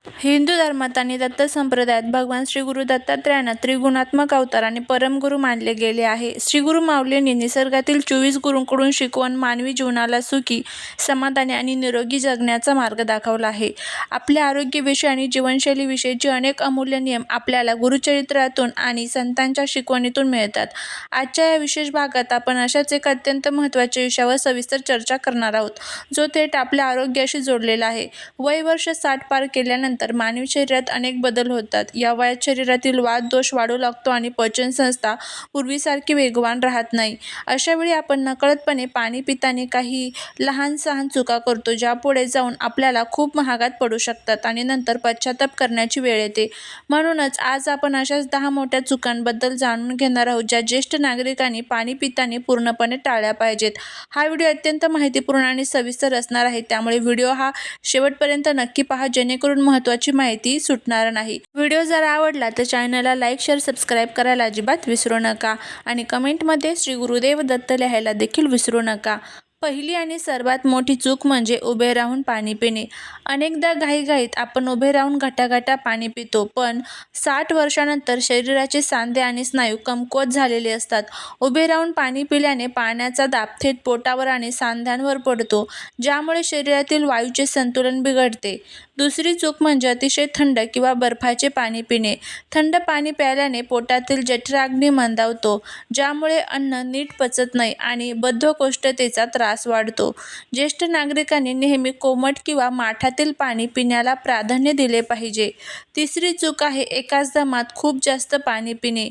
हिंदू धर्मात आणि दत्त संप्रदायात भगवान श्री गुरु दत्तात्रयांना त्रिगुणात्मक अवतार आणि परमगुरू मानले गेले आहे. श्री गुरु माऊलींनी निसर्गातील 24 गुरूंकडून शिकवून मानवी जीवनाला सुखी, समाधानी आणि निरोगी जगण्याचा मार्ग दाखवला आहे. आपल्या आरोग्याविषयी आणि जीवनशैलीविषयीचे अनेक अमूल्य नियम आपल्याला गुरुचरित्रातून आणि संतांच्या शिकवणीतून मिळतात. आजच्या या विशेष भागात आपण अशाच एका अत्यंत महत्त्वाच्या विषयावर सविस्तर चर्चा करणार आहोत, जो थेट आपल्या आरोग्याशी जोडलेला आहे. वय वर्ष 60 पार केल्यानंतर मानवी शरीरात अनेक बदल होतात. या वयात शरीरातील वात दोष वाढू लागतो आणि पचनसंस्था पूर्वीसारखी वेगवान राहत नाही. अशावेळी आपण नकळतपणे पाणी पिताना काही लहान-सहान चुका करतो, ज्या पुढे जाऊन आपल्याला खूप महागात पडू शकतात आणि नंतर पश्चाताप करण्याची वेळ येते. म्हणूनच आज आपण अशाच 10 मोठ्या चुकांबद्दल जाणून घेणार आहोत, ज्या ज्येष्ठ नागरिकांनी पाणी पिताना पूर्णपणे टाळल्या पाहिजेत. हा व्हिडिओ अत्यंत माहितीपूर्ण आणि सविस्तर असणार आहे, त्यामुळे व्हिडिओ हा शेवटपर्यंत नक्की पहा, जेणेकरून महत्त्वाची माहिती सुटणार नाही. व्हिडिओ जर आवडला तर चॅनलला लाईक, शेअर, सबस्क्राईब करायला अजिबात विसरू नका आणि कमेंटमध्ये श्री गुरुदेव दत्त लिहायला देखील विसरू नका. पहिली आणि सर्वात मोठी चूक म्हणजे उभे राहून पाणी पिणे. अनेकदा घाईघाईत आपण उभे राहून घटाघटा पाणी पितो, पण 60 वर्षांनंतर शरीराचे सांधे आणि स्नायू कमकुवत झालेले असतात. उभे राहून पाणी पिल्याने पाण्याचा दाब थेट पोटावर आणि सांध्यांवर पडतो, ज्यामुळे शरीरातील वायूचे संतुलन बिघडते. दुसरी चूक म्हणजे अतिशय थंड किंवा बर्फाचे पाणी पिणे. थंड पाणी प्यायल्याने पोटातील जठराग्नी मंदावतो, ज्यामुळे अन्न नीट पचत नाही आणि बद्धकोष्ठतेचा त्रास वाढतो. ज्येष्ठ नागरिकांनी नेहमी कोमट किंवा माठातील पाणी पिण्याला प्राधान्य दिले पाहिजे. तिसरी चूक आहे एकाच दमात खूप जास्त पाणी पिणे.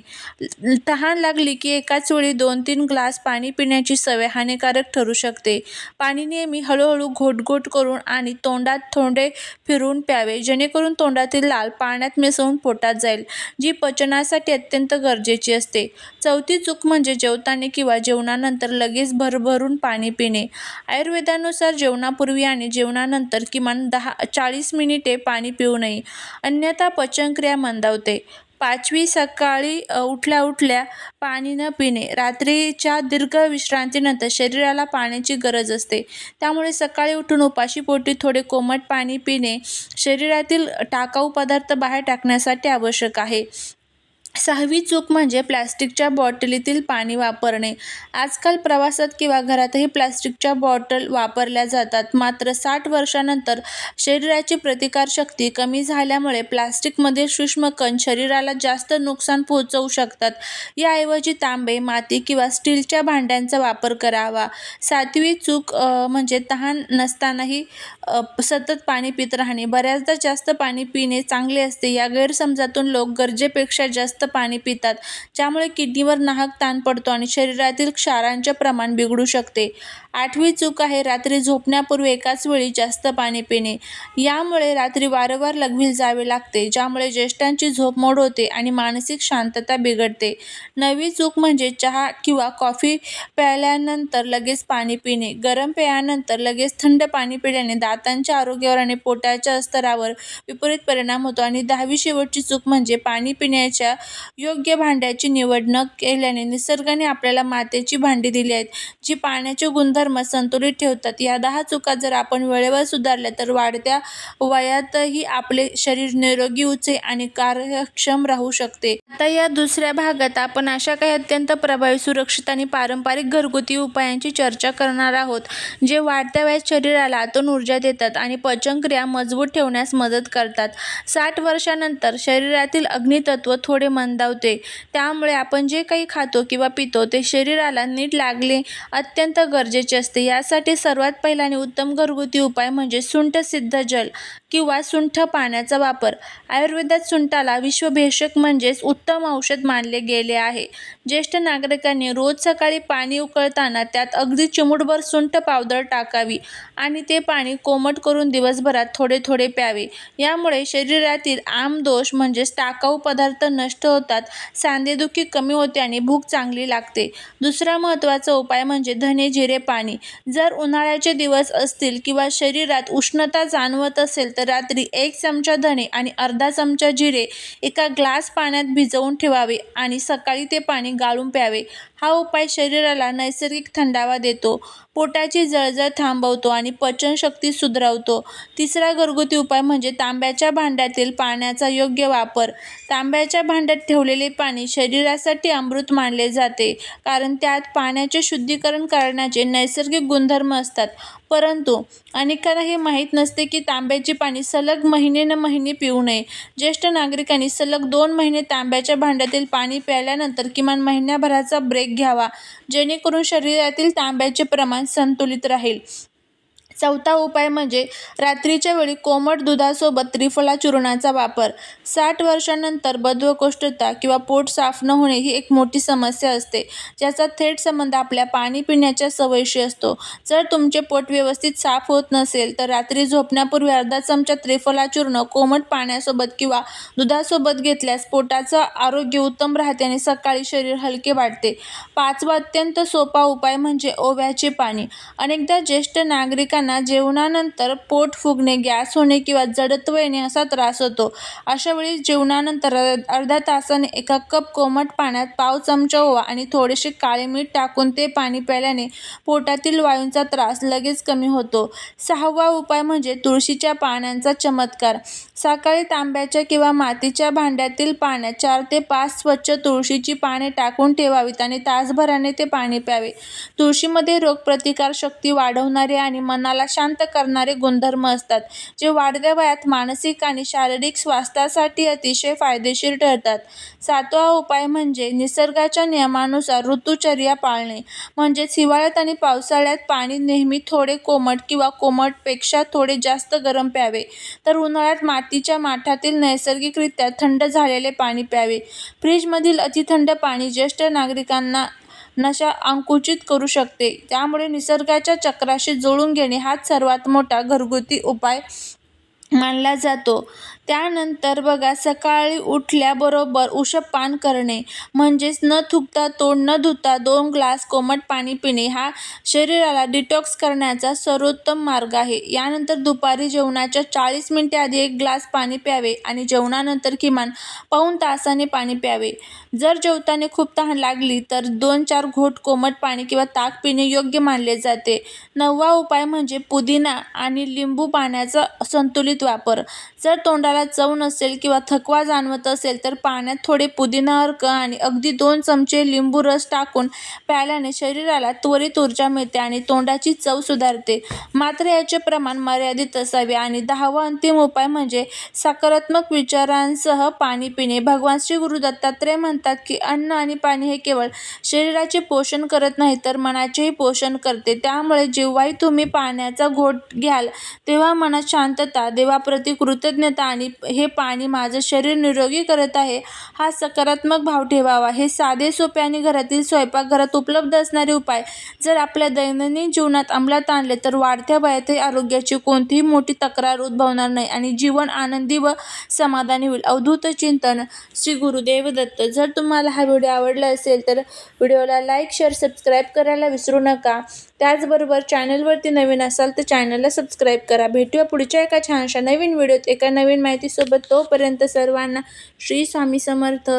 तहान लागली की एकाच वेळी 2-3 ग्लास पाणी पिण्याची सवय हानिकारक ठरू शकते. पाणी नेहमी हळूहळू घोट करून आणि तोंडात थोडे फिरवून प्यावे, जेणेकरून तोंडातील लाळ पाण्यात मिसळून पोटात जाईल, जी पचनासाठी अत्यंत गरजेची असते. चौथी चूक म्हणजे जेवताना किंवा जेवणानंतर लगेच भरभरून पाणी पिणे. आयुर्वेदानुसार जेवणापूर्वी आणि जेवणानंतर किमान 40 मिनिटे पाणी पिऊ नये, अन्यथा पचनक्रिया मंदावते. 5वी सकाळी उठल्या पाणी न पिणे. रात्रीच्या दीर्घ विश्रांतीनंतर शरीराला पाण्याची गरज असते, त्यामुळे सकाळी उठून उपाशीपोटी थोडे कोमट पाणी पिणे शरीरातील टाकाऊ पदार्थ बाहेर टाकण्यासाठी आवश्यक आहे. 6वी चूक म्हणजे प्लास्टिकच्या बॉटलीतील पाणी वापरणे. आजकाल प्रवासात किंवा घरातही प्लास्टिकच्या बॉटल वापरल्या जातात. मात्र 60 वर्षांनंतर शरीराची प्रतिकारशक्ती कमी झाल्यामुळे प्लास्टिकमधील सूक्ष्म कण शरीराला जास्त नुकसान पोहोचवू शकतात. याऐवजी तांबे, माती किंवा स्टीलच्या भांड्यांचा वापर करावा. 7वी चूक म्हणजे तहान नसतानाही सतत पाणी पित राहणे. बऱ्याचदा जास्त पाणी पिणे चांगले असते, या गैरसमजातून लोक गरजेपेक्षा जास्त पाणी पितात, ज्यामुळे किडनीवर नाहक ताण पडतो आणि शरीरातील क्षारांचे प्रमाण बिघडू शकते. 8वी चूक आहे रात्री झोपण्यापूर्वी एकाच वेळी जास्त पाणी पिणे. यामुळे रात्री वारंवार लघवीला जावे लागते, ज्यामुळे ज्येष्ठांची झोप मोड होते आणि मानसिक शांतता बिघडते. 9वी चूक म्हणजे चहा किंवा कॉफी प्यायल्यानंतर लगेच पाणी पिणे. गरम पेयानंतर लगेच थंड पाणी पिल्याने दातांच्या आरोग्यावर आणि पोटाच्या स्तरावर विपरीत परिणाम होतो. आणि 10वी शेवटची चूक म्हणजे पाणी पिण्याच्या योग्य भांड्याची निवड न केल्याने. निसर्गाने आपल्याला मातीची भांडी दिली आहेत, जी पाण्याचे गुणधर्म संतुलित ठेवतात. या 10 चुका जर आपण वेळेवर सुधारल्या तर वाढत्या वयातही आपले शरीर निरोगी, उंच आणि कार्यक्षम राहू शकते. आता या दुसऱ्या भागात आपण अशा काही अत्यंत प्रभावी, सुरक्षित आणि पारंपरिक घरगुती उपायांची चर्चा करणार आहोत, जे वाढत्या वयात शरीराला आतून ऊर्जा देतात आणि पचनक्रिया मजबूत ठेवण्यास मदत करतात. 60 वर्षांनंतर शरीरातील अग्नितत्व थोडे मंदावते, त्यामुळे आपण जे काही खातो किंवा पितो ते शरीराला नीट लागणे अत्यंत गरजेचे असते. यासाठी सर्वात पहिला आणि उत्तम घरगुती उपाय म्हणजे सुंठ सिद्ध जल किंवा सुंठ पाण्याचा वापर. आयुर्वेदात सुंठाला विश्वभेषज म्हणजेच उत्तम औषध मानले गेले आहे. ज्येष्ठ नागरिकांनी रोज सकाळी पाणी उकळताना त्यात अगदी चिमूटभर सुंठ पावडर टाकावी आणि ते पाणी कोमट करून दिवसभरात थोडे थोडे प्यावे. यामुळे शरीरातील आमदोष म्हणजेच टाकाऊ पदार्थ नष्ट होतात, सांधेदुखी कमी होते आणि भूक चांगली लागते. दुसरा महत्त्वाचा उपाय म्हणजे धने जिरे पाणी. जर उन्हाळ्याचे दिवस असतील किंवा शरीरात उष्णता जाणवत असेल तर तर रात्री 1 चमचा धणे आणि अर्धा चमचा जिरे एका ग्लास पाण्यात भिजवून ठेवावे आणि सकाळी ते पाणी गाळून प्यावे. हा उपाय शरीराला नैसर्गिक थंडावा देतो, पोटाची जळजळ थांबवतो आणि पचनशक्ती सुधारवतो. तिसरा घरगुती उपाय म्हणजे तांब्याच्या भांड्यातील पाण्याचा योग्य वापर. तांब्याच्या भांड्यात ठेवलेले पाणी शरीरासाठी अमृत मानले जाते, कारण त्यात पाण्याचे शुद्धीकरण करण्याचे नैसर्गिक गुणधर्म असतात. परंतु अनेकांना हे माहीत नसते की तांब्याचे पाणी सलग महिने पिऊ नये. ज्येष्ठ नागरिकांनी सलग 2 महिने तांब्याच्या भांड्यातील पाणी प्यायल्यानंतर किमान महिन्याभराचा ब्रेक घ्यावा, जेणेकरून शरीरातील तांब्याचे प्रमाण संतुलित राहील. चौथा उपाय म्हणजे रात्रीच्या वेळी कोमट दुधासोबत त्रिफला चूर्णाचा वापर. 60 वर्षांनंतर बद्धकोष्ठता किंवा पोट साफ न होणे ही एक मोठी समस्या असते, ज्याचा थेट संबंध आपल्या पाणी पिण्याच्या सवयीशी असतो. जर तुमचे पोट व्यवस्थित साफ होत नसेल तर रात्री झोपण्यापूर्वी अर्धा चमचा त्रिफला चूर्ण कोमट पाण्यासोबत किंवा दुधासोबत घेतल्यास पोटाचं आरोग्य उत्तम राहते आणि सकाळी शरीर हलके वाटते. पाचवा अत्यंत सोपा उपाय म्हणजे ओव्याचे पाणी. अनेकदा ज्येष्ठ नागरिकांना जेवणानंतर पोट फुगणे, गॅस होणे किंवा जडत्व येणे असा त्रास होतो. अशा वेळी जेवणानंतर अर्ध्या तासाने 1 कप कोमट पाण्यात पाव चमचा ओवा आणि थोडेसे काळे मीठ टाकून ते पाणी प्यायल्याने पोटातील वायूंचा त्रास लगेच कमी होतो. 6वा उपाय म्हणजे तुळशीच्या पानांचा चमत्कार. सकाळी तांब्याच्या किंवा मातीच्या भांड्यातील पाण्यात 4 ते 5 स्वच्छ तुळशीची पाने टाकून ठेवावीत आणि तासभराने ते पाणी प्यावे. तुळशीमध्ये रोगप्रतिकार शक्ती वाढवणारे आणि मनाला शांत करणारे गुणधर्म असतात, जे वाढत्या वयात मानसिक आणि शारीरिक स्वास्थ्यासाठी अतिशय फायदेशीर ठरतात. 7वा उपाय म्हणजे निसर्गाच्या नियमानुसार ऋतुचर्या पाळणे. म्हणजेच हिवाळ्यात आणि पावसाळ्यात पाणी नेहमी थोडे कोमट किंवा कोमटपेक्षा थोडे जास्त गरम प्यावे, तर उन्हाळ्यात मातीच्या माठातील नैसर्गिकरित्या थंड झालेले पाणी प्यावे. फ्रीजमधील अतिथंड पाणी ज्येष्ठ नागरिकांना नशा आकुंचित करू शकते, त्यामुळे निसर्गाच्या चक्राशी जुळवून घेणे हाच सर्वात मोठा घरगुती उपाय मानला जातो. त्यानंतर बघा, सकाळी उठल्याबरोबर उषःपान करणे, म्हणजेच न थुंकता, तोंड न धुता 2 ग्लास कोमट पाणी पिणे हा शरीराला डिटॉक्स करण्याचा सर्वोत्तम मार्ग आहे. यानंतर दुपारी जेवणाच्या 40 मिनिटे आधी 1 ग्लास पाणी प्यावे आणि जेवणानंतर किमान पाऊण तासाने पाणी प्यावे. जर जेवताना खूप तहान लागली तर 2-4 घोट कोमट पाणी किंवा ताक पिणे योग्य मानले जाते. 9वा उपाय म्हणजे पुदिना आणि लिंबू पाण्याचा संतुलित वापर. जर तोंडाला चव नसेल किंवा थकवा जाणवत असेल तर पाण्यात थोडे पुदिना अर्क आणि अगदी 2 चमचे लिंबू रस टाकून प्यायल्याने शरीराला त्वरित ऊर्जा मिळते आणि तोंडाची चव सुधारते. मात्र याचे प्रमाण मर्यादित असावे. आणि 10वा अंतिम उपाय म्हणजे सकारात्मक विचारांसह पाणी पिणे. भगवान श्री गुरु दत्तात्रय म्हणतात की अन्न आणि पाणी हे केवळ शरीराचे पोषण करत नाही तर मनाचेही पोषण करते. त्यामुळे जेव्हाही तुम्ही पाण्याचा घोट घ्याल तेव्हा मनात शांतता, देवाप्रती कृतज्ञता आणि हे पाणी माझं शरीर निरोगी करत आहे हा सकारात्मक भाव ठेवावा. हे साधे, सोपे आणि घरातील स्वयंपाकघरात उपलब्ध असणारे उपाय जर आपल्या दैनंदिन जीवनात अंमलात आणले तर वाढत्या वयातही आरोग्याची कोणतीही मोठी तक्रार उद्भवणार नाही आणि जीवन आनंदी व समाधानी होईल. अवधूत चिंतन, श्री गुरुदेव दत्त. जर तुम्हाला हा व्हिडिओ आवडला असेल तर व्हिडिओला लाईक, शेअर, सबस्क्राईब करायला विसरू नका. त्याचबरोबर चॅनलवरती नवीन असाल तर चॅनलला सबस्क्राईब करा. भेटूया पुढच्या एका छानशा नवीन व्हिडिओत एका नवीन माहितीसोबत. तोपर्यंत सर्वांना श्री स्वामी समर्थ.